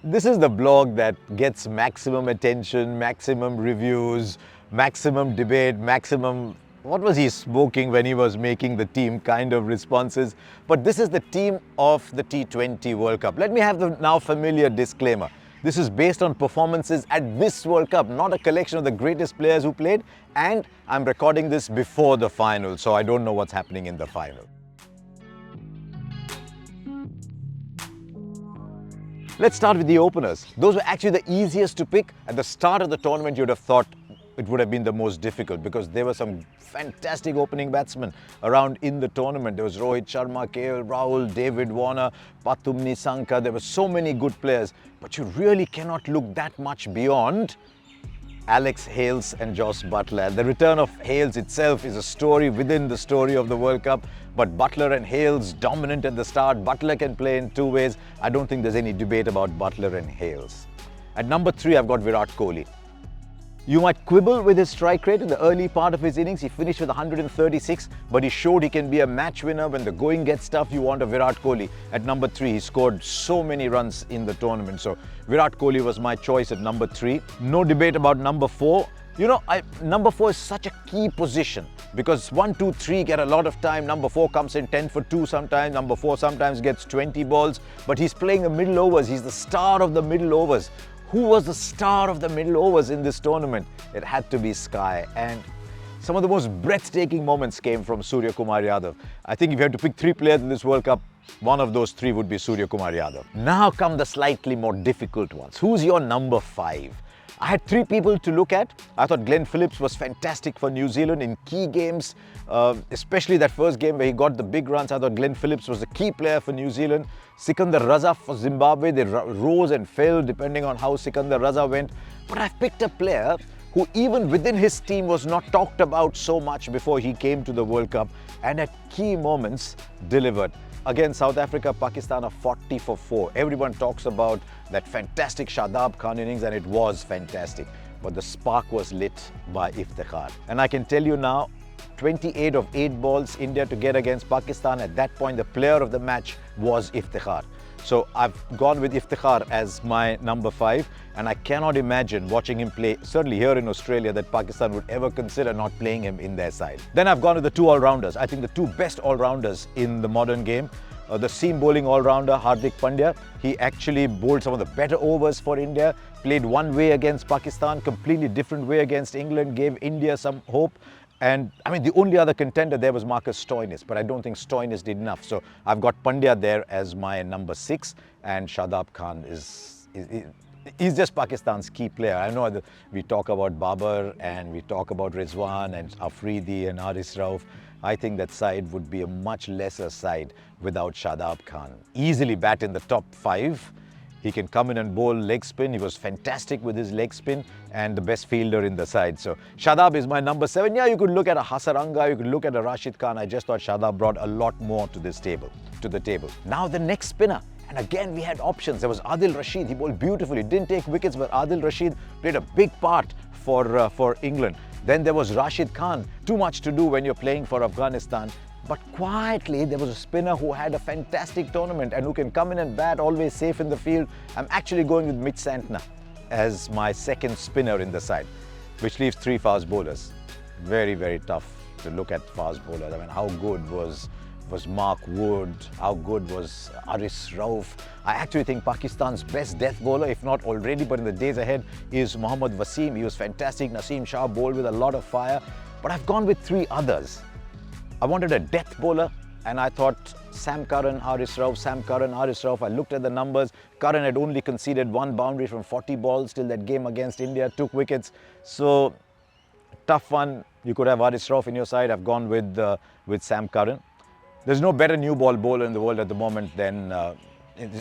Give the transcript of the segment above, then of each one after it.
This is the blog that gets maximum attention, maximum reviews, maximum debate, maximum what was he smoking when he was making the team kind of responses. But this is the team of the T20 World Cup. Let me have the now familiar disclaimer. This is based on performances at this World Cup, not a collection of the greatest players who played. And I'm recording this before the final, so I don't know what's happening in the final. Let's start with the openers. Those were actually the easiest to pick. At the start of the tournament, you'd have thought it would have been the most difficult because there were some fantastic opening batsmen around in the tournament. There was Rohit Sharma, KL Rahul, David Warner, Pathum Nissanka. There were so many good players, but you really cannot look that much beyond Alex Hales and Jos Buttler. The return of Hales itself is a story within the story of the World Cup, but Buttler and Hales dominant at the start. Buttler can play in two ways. I don't think there's any debate about Buttler and Hales. At number 3, I've got Virat Kohli. You might quibble with his strike rate in the early part of his innings. He finished with 136, but he showed he can be a match winner. When the going gets tough, you want a Virat Kohli. At number 3, he scored so many runs in the tournament. So Virat Kohli was my choice at number 3. No debate about number 4. You know, number 4 is such a key position because 1, 2, 3 get a lot of time. Number 4 comes in 10 for 2 sometimes. Number 4 sometimes gets 20 balls, but he's playing the middle overs. He's the star of the middle overs. Who was the star of the middle overs in this tournament? It had to be Sky. And some of the most breathtaking moments came from Surya Kumar Yadav. I think if you had to pick 3 players in this World Cup, one of those 3 would be Surya Kumar Yadav. Now come the slightly more difficult ones. Who's your number 5? I had 3 people to look at. I thought Glenn Phillips was fantastic for New Zealand in key games, especially that first game where he got the big runs. I thought Glenn Phillips was the key player for New Zealand. Sikandar Raza for Zimbabwe, they rose and fell depending on how Sikandar Raza went. But I've picked a player who even within his team was not talked about so much before he came to the World Cup and at key moments delivered. Again, South Africa, Pakistan are 40 for 4. Everyone talks about that fantastic Shadab Khan innings, and it was fantastic. But the spark was lit by Iftikhar. And I can tell you now, 28 of 8 balls India to get against Pakistan. At that point, the player of the match was Iftikhar. So I've gone with Iftikhar as my number 5, and I cannot imagine watching him play, certainly here in Australia, that Pakistan would ever consider not playing him in their side. Then I've gone with the 2 all-rounders. I think the 2 best all-rounders in the modern game. The seam bowling all-rounder Hardik Pandya, he actually bowled some of the better overs for India, played one way against Pakistan, completely different way against England, gave India some hope. And I mean, the only other contender there was Marcus Stoinis, but I don't think Stoinis did enough. So I've got Pandya there as my number 6, and Shadab Khan he's just Pakistan's key player. I know we talk about Babar and we talk about Rizwan and Afridi and Haris Rauf. I think that side would be a much lesser side without Shadab Khan. Easily bat in the top 5. He can come in and bowl leg spin. He was fantastic with his leg spin and the best fielder in the side. So Shadab is my number 7. Yeah, you could look at a Hasaranga, you could look at a Rashid Khan. I just thought Shadab brought a lot more to the table. Now the next spinner. And again, we had options. There was Adil Rashid. He bowled beautifully. Didn't take wickets, but Adil Rashid played a big part for England. Then there was Rashid Khan. Too much to do when you're playing for Afghanistan. But quietly, there was a spinner who had a fantastic tournament and who can come in and bat, always safe in the field. I'm actually going with Mitch Santner as my second spinner in the side, which leaves 3 fast bowlers. Very, very tough to look at fast bowlers. I mean, how good was Mark Wood? How good was Haris Rauf? I actually think Pakistan's best death bowler, if not already, but in the days ahead, is Mohammad Wasim. He was fantastic. Naseem Shah bowled with a lot of fire. But I've gone with 3 others. I wanted a death bowler, and I thought Sam Curran, Haris Rauf, Sam Curran, Haris Rauf. I looked at the numbers. Curran had only conceded 1 boundary from 40 balls till that game against India, took wickets. So, tough one. You could have Haris Rauf in your side. I've gone with Sam Curran. There's no better new ball bowler in the world at the moment than,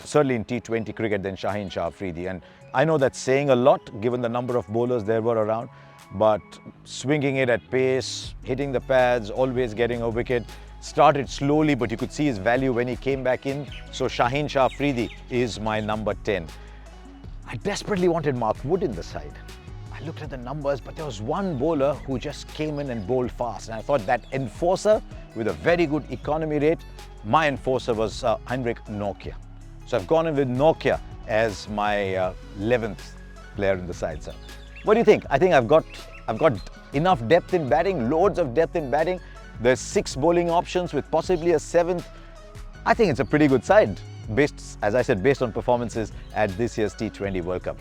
certainly in T20 cricket, than Shaheen Shah Afridi. And I know that's saying a lot given the number of bowlers there were around. But swinging it at pace, hitting the pads, always getting a wicket. Started slowly, but you could see his value when he came back in. So Shaheen Shah Afridi is my number 10. I desperately wanted Mark Wood in the side. I looked at the numbers, but there was one bowler who just came in and bowled fast. And I thought that enforcer with a very good economy rate, my enforcer was Heinrich Nokia. So I've gone in with Nokia as my 11th player in the side, sir. What do you think? I think I've got enough depth in batting, loads of depth in batting. There's 6 bowling options with possibly a 7th. I think it's a pretty good side, based, as I said, based on performances at this year's T20 World Cup.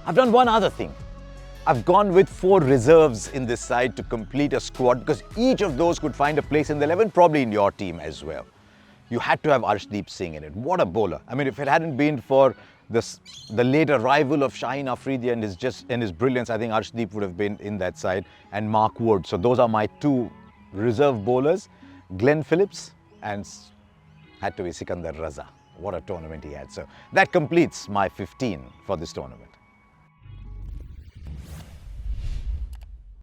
I've done one other thing. I've gone with 4 reserves in this side to complete a squad, because each of those could find a place in the 11, probably in your team as well. You had to have Arshdeep Singh in it. What a bowler. I mean, if it hadn't been for the late arrival of Shaheen Afridi and his brilliance, I think Arshdeep would have been in that side, and Mark Wood. So those are my 2 reserve bowlers. Glenn Phillips and had to be Sikandar Raza. What a tournament he had. So that completes my 15 for this tournament.